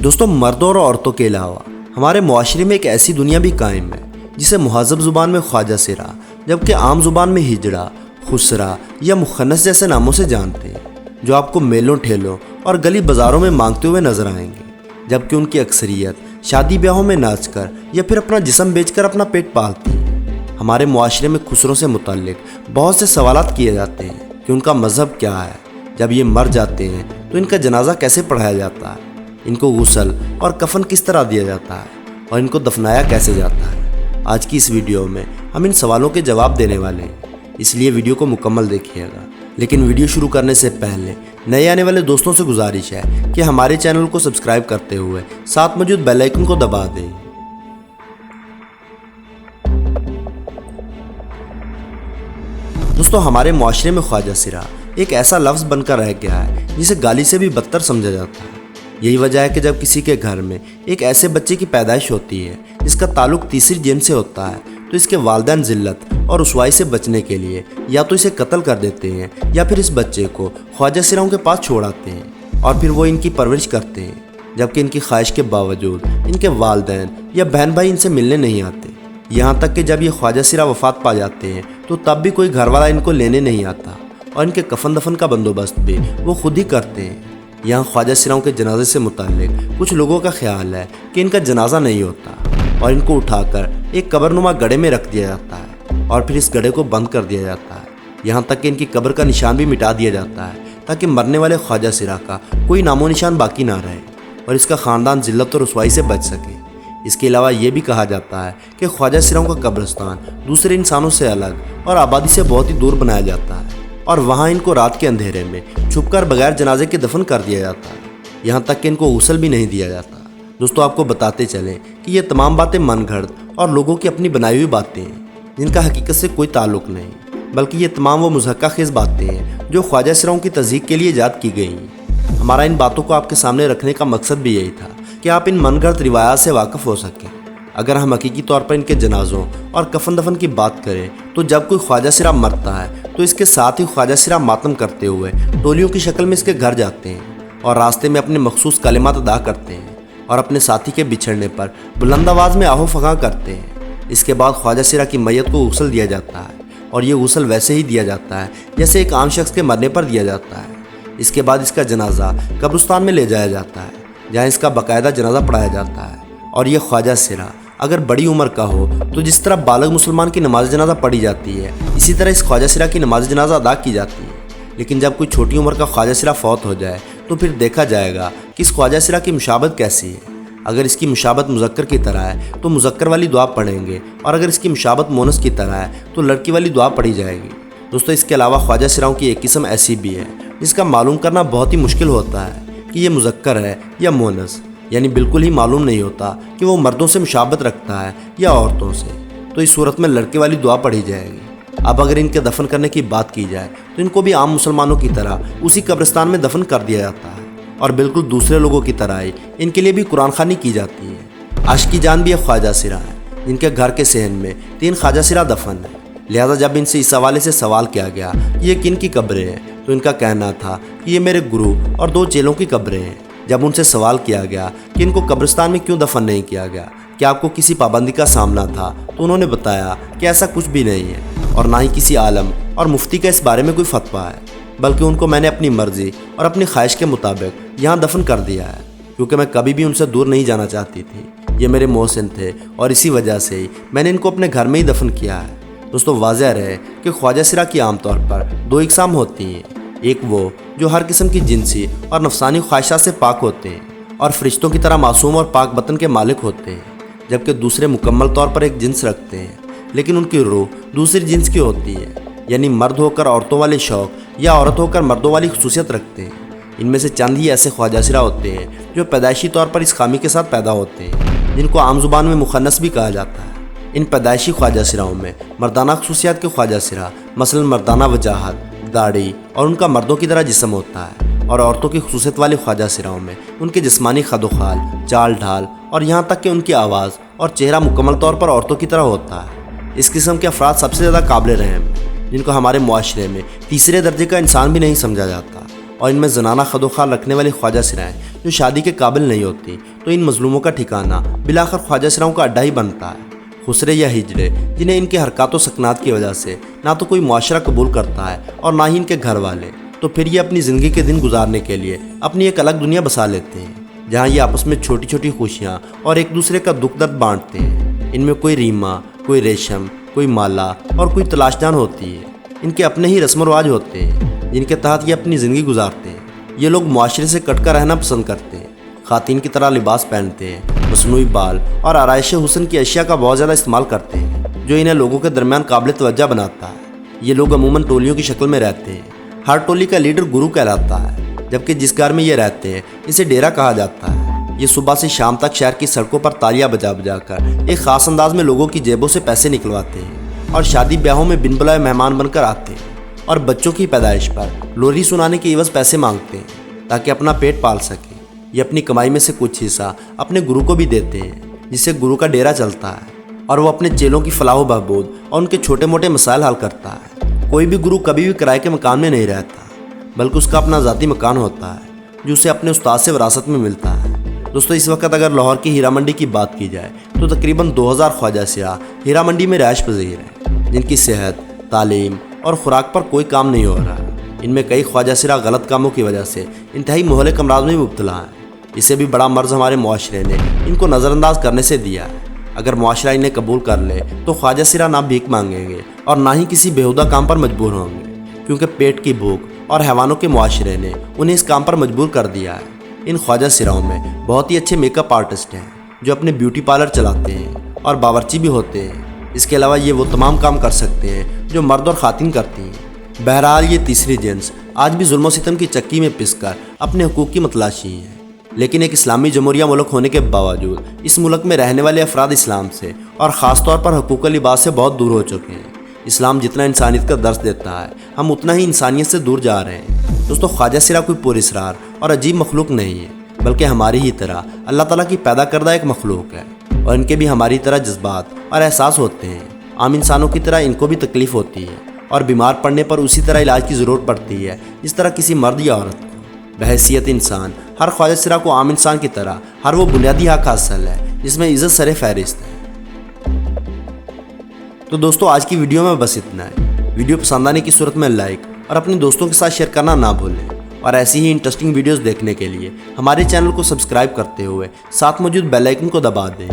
دوستوں، مردوں اور عورتوں کے علاوہ ہمارے معاشرے میں ایک ایسی دنیا بھی قائم ہے جسے مہذب زبان میں خواجہ سرا، جبکہ عام زبان میں ہجڑا، خسرا یا مخنث جیسے ناموں سے جانتے ہیں، جو آپ کو میلوں ٹھیلوں اور گلی بازاروں میں مانگتے ہوئے نظر آئیں گے، جبکہ ان کی اکثریت شادی بیاہوں میں ناچ کر یا پھر اپنا جسم بیچ کر اپنا پیٹ پالتی ہے۔ ہمارے معاشرے میں خسروں سے متعلق بہت سے سوالات کیے جاتے ہیں کہ ان کا مذہب کیا ہے، جب یہ مر جاتے ہیں تو ان کا جنازہ کیسے پڑھایا جاتا ہے، ان کو غسل اور کفن کس طرح دیا جاتا ہے اور ان کو دفنایا کیسے جاتا ہے۔ آج کی اس ویڈیو میں ہم ان سوالوں کے جواب دینے والے ہیں، اس لیے ویڈیو کو مکمل دیکھیے گا۔ لیکن ویڈیو شروع کرنے سے پہلے نئے آنے والے دوستوں سے گزارش ہے کہ ہمارے چینل کو سبسکرائب کرتے ہوئے ساتھ موجود بیل آئیکن کو دبا دیں۔ دوستوں، ہمارے معاشرے میں خواجہ سرا ایک ایسا لفظ بن کر رہ گیا ہے جسے گالی سے بھی بدتر سمجھا جاتا ہے۔ یہی وجہ ہے کہ جب کسی کے گھر میں ایک ایسے بچے کی پیدائش ہوتی ہے جس کا تعلق تیسری جن سے ہوتا ہے تو اس کے والدین ذلت اور رسوائی سے بچنے کے لیے یا تو اسے قتل کر دیتے ہیں یا پھر اس بچے کو خواجہ سراؤں کے پاس چھوڑ آتے ہیں اور پھر وہ ان کی پرورش کرتے ہیں، جبکہ ان کی خواہش کے باوجود ان کے والدین یا بہن بھائی ان سے ملنے نہیں آتے۔ یہاں تک کہ جب یہ خواجہ سرا وفات پا جاتے ہیں تو تب بھی کوئی گھر والا ان کو لینے نہیں آتا اور ان کے کفن دفن کا بندوبست بھی وہ خود ہی کرتے ہیں۔ یہاں خواجہ سراؤں کے جنازے سے متعلق کچھ لوگوں کا خیال ہے کہ ان کا جنازہ نہیں ہوتا اور ان کو اٹھا کر ایک قبر نما گڑھے میں رکھ دیا جاتا ہے اور پھر اس گڑھے کو بند کر دیا جاتا ہے، یہاں تک کہ ان کی قبر کا نشان بھی مٹا دیا جاتا ہے تاکہ مرنے والے خواجہ سرا کا کوئی نام و نشان باقی نہ رہے اور اس کا خاندان ذلت اور رسوائی سے بچ سکے۔ اس کے علاوہ یہ بھی کہا جاتا ہے کہ خواجہ سراؤں کا قبرستان دوسرے انسانوں سے الگ اور آبادی سے بہت ہی دور بنایا جاتا ہے اور وہاں ان کو رات کے اندھیرے میں چھپ کر بغیر جنازے کے دفن کر دیا جاتا ہے، یہاں تک کہ ان کو غسل بھی نہیں دیا جاتا۔ دوستو، آپ کو بتاتے چلیں کہ یہ تمام باتیں من گھڑت اور لوگوں کی اپنی بنائی ہوئی باتیں ہیں جن کا حقیقت سے کوئی تعلق نہیں، بلکہ یہ تمام وہ مضحکہ خیز باتیں ہیں جو خواجہ سراؤں کی تصدیق کے لیے ایجاد کی گئی ہیں۔ ہمارا ان باتوں کو آپ کے سامنے رکھنے کا مقصد بھی یہی تھا کہ آپ ان من گھڑت روایات سے واقف ہو سکیں۔ اگر ہم حقیقی طور پر ان کے جنازوں اور کفن دفن کی بات کریں تو جب کوئی خواجہ سرا مرتا ہے تو اس کے ساتھ ہی خواجہ سرا ماتم کرتے ہوئے ٹولیوں کی شکل میں اس کے گھر جاتے ہیں اور راستے میں اپنے مخصوص کلمات ادا کرتے ہیں اور اپنے ساتھی کے بچھڑنے پر بلند آواز میں آہو فغاں کرتے ہیں۔ اس کے بعد خواجہ سرا کی میت کو غسل دیا جاتا ہے اور یہ غسل ویسے ہی دیا جاتا ہے جیسے ایک عام شخص کے مرنے پر دیا جاتا ہے۔ اس کے بعد اس کا جنازہ قبرستان میں لے جایا جاتا ہے جہاں اس کا باقاعدہ جنازہ پڑھایا جاتا ہے، اور یہ خواجہ سرا اگر بڑی عمر کا ہو تو جس طرح بالغ مسلمان کی نماز جنازہ پڑھی جاتی ہے اسی طرح اس خواجہ سرا کی نماز جنازہ ادا کی جاتی ہے۔ لیکن جب کوئی چھوٹی عمر کا خواجہ سرا فوت ہو جائے تو پھر دیکھا جائے گا کہ اس خواجہ سرا کی مشابہت کیسی ہے۔ اگر اس کی مشابہت مذکر کی طرح ہے تو مذکر والی دعا پڑھیں گے، اور اگر اس کی مشابہت مونس کی طرح ہے تو لڑکی والی دعا پڑھی جائے گی۔ دوستو، اس کے علاوہ خواجہ سراؤں کی ایک قسم ایسی بھی ہے جس کا معلوم کرنا بہت ہی مشکل ہوتا ہے کہ یہ مذکر ہے یا مونس، یعنی بالکل ہی معلوم نہیں ہوتا کہ وہ مردوں سے مشابہت رکھتا ہے یا عورتوں سے، تو اس صورت میں لڑکے والی دعا پڑھی جائے گی۔ اب اگر ان کے دفن کرنے کی بات کی جائے تو ان کو بھی عام مسلمانوں کی طرح اسی قبرستان میں دفن کر دیا جاتا ہے اور بالکل دوسرے لوگوں کی طرح ہی ان کے لیے بھی قرآن خوانی کی جاتی ہے۔ عاشقی جان بھی ایک خواجہ سرا ہے جن کے گھر کے صحن میں 3 خواجہ سرا دفن ہیں، لہذا جب ان سے اس حوالے سے سوال کیا گیا کہ یہ کن کی قبریں ہیں تو ان کا کہنا تھا کہ یہ میرے گرو اور 2 چیلوں کی قبریں ہیں۔ جب ان سے سوال کیا گیا کہ ان کو قبرستان میں کیوں دفن نہیں کیا گیا، کہ آپ کو کسی پابندی کا سامنا تھا، تو انہوں نے بتایا کہ ایسا کچھ بھی نہیں ہے اور نہ ہی کسی عالم اور مفتی کا اس بارے میں کوئی فتویٰ ہے، بلکہ ان کو میں نے اپنی مرضی اور اپنی خواہش کے مطابق یہاں دفن کر دیا ہے، کیونکہ میں کبھی بھی ان سے دور نہیں جانا چاہتی تھی۔ یہ میرے محسن تھے اور اسی وجہ سے ہی میں نے ان کو اپنے گھر میں ہی دفن کیا ہے۔ دوستو، واضح رہے کہ خواجہ سرا کی عام طور پر 2 اقسام ہوتی ہیں، ایک وہ جو ہر قسم کی جنسی اور نفسانی خواہشات سے پاک ہوتے ہیں اور فرشتوں کی طرح معصوم اور پاک بطن کے مالک ہوتے ہیں، جبکہ دوسرے مکمل طور پر ایک جنس رکھتے ہیں لیکن ان کی روح دوسری جنس کی ہوتی ہے، یعنی مرد ہو کر عورتوں والے شوق یا عورت ہو کر مردوں والی خصوصیت رکھتے ہیں۔ ان میں سے چند ہی ایسے خواجہ سرا ہوتے ہیں جو پیدائشی طور پر اس خامی کے ساتھ پیدا ہوتے ہیں، جن کو عام زبان میں مخنث بھی کہا جاتا ہے۔ ان پیدائشی خواجہ سراؤں میں مردانہ خصوصیات کے خواجہ سرا مثلا مردانہ وجاہت، داڑھی اور ان کا مردوں کی طرح جسم ہوتا ہے، اور عورتوں کی خصوصیت والے خواجہ سراؤں میں ان کے جسمانی خد و خال، چال ڈھال اور یہاں تک کہ ان کی آواز اور چہرہ مکمل طور پر عورتوں کی طرح ہوتا ہے۔ اس قسم کے افراد سب سے زیادہ قابل رحم ہیں، جن کو ہمارے معاشرے میں تیسرے درجے کا انسان بھی نہیں سمجھا جاتا، اور ان میں زنانہ خد و خال رکھنے والے خواجہ سرائیں جو شادی کے قابل نہیں ہوتی تو ان مظلوموں کا ٹھکانہ بالآخر خواجہ سراؤں کا اڈا ہی بنتا ہے۔ خسرے یا ہجڑے جنہیں ان کے حرکات و سکنات کی وجہ سے نہ تو کوئی معاشرہ قبول کرتا ہے اور نہ ہی ان کے گھر والے، تو پھر یہ اپنی زندگی کے دن گزارنے کے لیے اپنی ایک الگ دنیا بسا لیتے ہیں، جہاں یہ آپس میں چھوٹی چھوٹی خوشیاں اور ایک دوسرے کا دکھ درد بانٹتے ہیں۔ ان میں کوئی ریما، کوئی ریشم، کوئی مالا اور کوئی تلاش جان ہوتی ہے۔ ان کے اپنے ہی رسم و رواج ہوتے ہیں جن کے تحت یہ اپنی زندگی گزارتے ہیں۔ یہ لوگ معاشرے سے کٹ کر رہنا پسند کرتے ہیں، خواتین کی طرح لباس پہنتے ہیں، مصنوعی بال اور آرائش حسن کی اشیاء کا بہت زیادہ استعمال کرتے ہیں، جو انہیں لوگوں کے درمیان قابل توجہ بناتا ہے۔ یہ لوگ عموماً ٹولیوں کی شکل میں رہتے ہیں۔ ہر ٹولی کا لیڈر گرو کہلاتا ہے، جبکہ جس گھر میں یہ رہتے ہیں اسے ڈیرا کہا جاتا ہے۔ یہ صبح سے شام تک شہر کی سڑکوں پر تالیاں بجا بجا کر ایک خاص انداز میں لوگوں کی جیبوں سے پیسے نکلواتے ہیں اور شادی بیاہوں میں بن بلائے مہمان بن کر آتے ہیں اور بچوں کی پیدائش پر لوری سنانے کے عوض پیسے مانگتے ہیں تاکہ اپنا پیٹ پال سکیں۔ یہ اپنی کمائی میں سے کچھ حصہ اپنے گرو کو بھی دیتے ہیں، جس سے گرو کا ڈیرا چلتا ہے اور وہ اپنے چیلوں کی فلاح و بہبود اور ان کے چھوٹے موٹے مسائل حل کرتا ہے۔ کوئی بھی گرو کبھی بھی کرائے کے مکان میں نہیں رہتا، بلکہ اس کا اپنا ذاتی مکان ہوتا ہے جو اسے اپنے استاد سے وراثت میں ملتا ہے۔ دوستو، اس وقت اگر لاہور کی ہیرا منڈی کی بات کی جائے تو تقریباً 2000 خواجہ سرا ہیرا منڈی میں رہائش پذیر ہیں، جن کی صحت، تعلیم اور خوراک پر کوئی کام نہیں ہو رہا ہے۔ ان میں کئی خواجہ سرا غلط کاموں کی وجہ سے انتہائی مہلک امراض میں مبتلا ہیں۔ اسے بھی بڑا مرض ہمارے معاشرے نے ان کو نظر انداز کرنے سے دیا ہے۔ اگر معاشرہ انہیں قبول کر لے تو خواجہ سرا نہ بھیک مانگیں گے اور نہ ہی کسی بیہودہ کام پر مجبور ہوں گے، کیونکہ پیٹ کی بھوک اور حیوانوں کے معاشرے نے انہیں اس کام پر مجبور کر دیا ہے۔ ان خواجہ سراؤں میں بہت ہی اچھے میک اپ آرٹسٹ ہیں جو اپنے بیوٹی پارلر چلاتے ہیں اور باورچی بھی ہوتے ہیں۔ اس کے علاوہ یہ وہ تمام کام کر سکتے ہیں جو مرد اور خواتین کرتی ہیں۔ بہرحال یہ تیسری جنس آج بھی ظلم و ستم کی چکی میں پس کر اپنے حقوق کی متلاشی ہیں، لیکن ایک اسلامی جمہوریہ ملک ہونے کے باوجود اس ملک میں رہنے والے افراد اسلام سے اور خاص طور پر حقوق لباس سے بہت دور ہو چکے ہیں۔ اسلام جتنا انسانیت کا درس دیتا ہے، ہم اتنا ہی انسانیت سے دور جا رہے ہیں۔ دوستو، خواجہ سرا کوئی پراسرار اور عجیب مخلوق نہیں ہے، بلکہ ہماری ہی طرح اللہ تعالیٰ کی پیدا کردہ ایک مخلوق ہے، اور ان کے بھی ہماری طرح جذبات اور احساس ہوتے ہیں۔ عام انسانوں کی طرح ان کو بھی تکلیف ہوتی ہے اور بیمار پڑنے پر اسی طرح علاج کی ضرورت پڑتی ہے جس طرح کسی مرد یا عورت کو۔ بحیثیت انسان ہر خواجہ سرا کو عام انسان کی طرح ہر وہ بنیادی حق حاصل ہے جس میں عزت سر فہرست ہے۔ تو دوستو، آج کی ویڈیو میں بس اتنا ہے۔ ویڈیو پسند آنے کی صورت میں لائک اور اپنے دوستوں کے ساتھ شیئر کرنا نہ بھولیں، اور ایسی ہی انٹرسٹنگ ویڈیوز دیکھنے کے لیے ہمارے چینل کو سبسکرائب کرتے ہوئے ساتھ موجود بیل آئیکن کو دبا دیں۔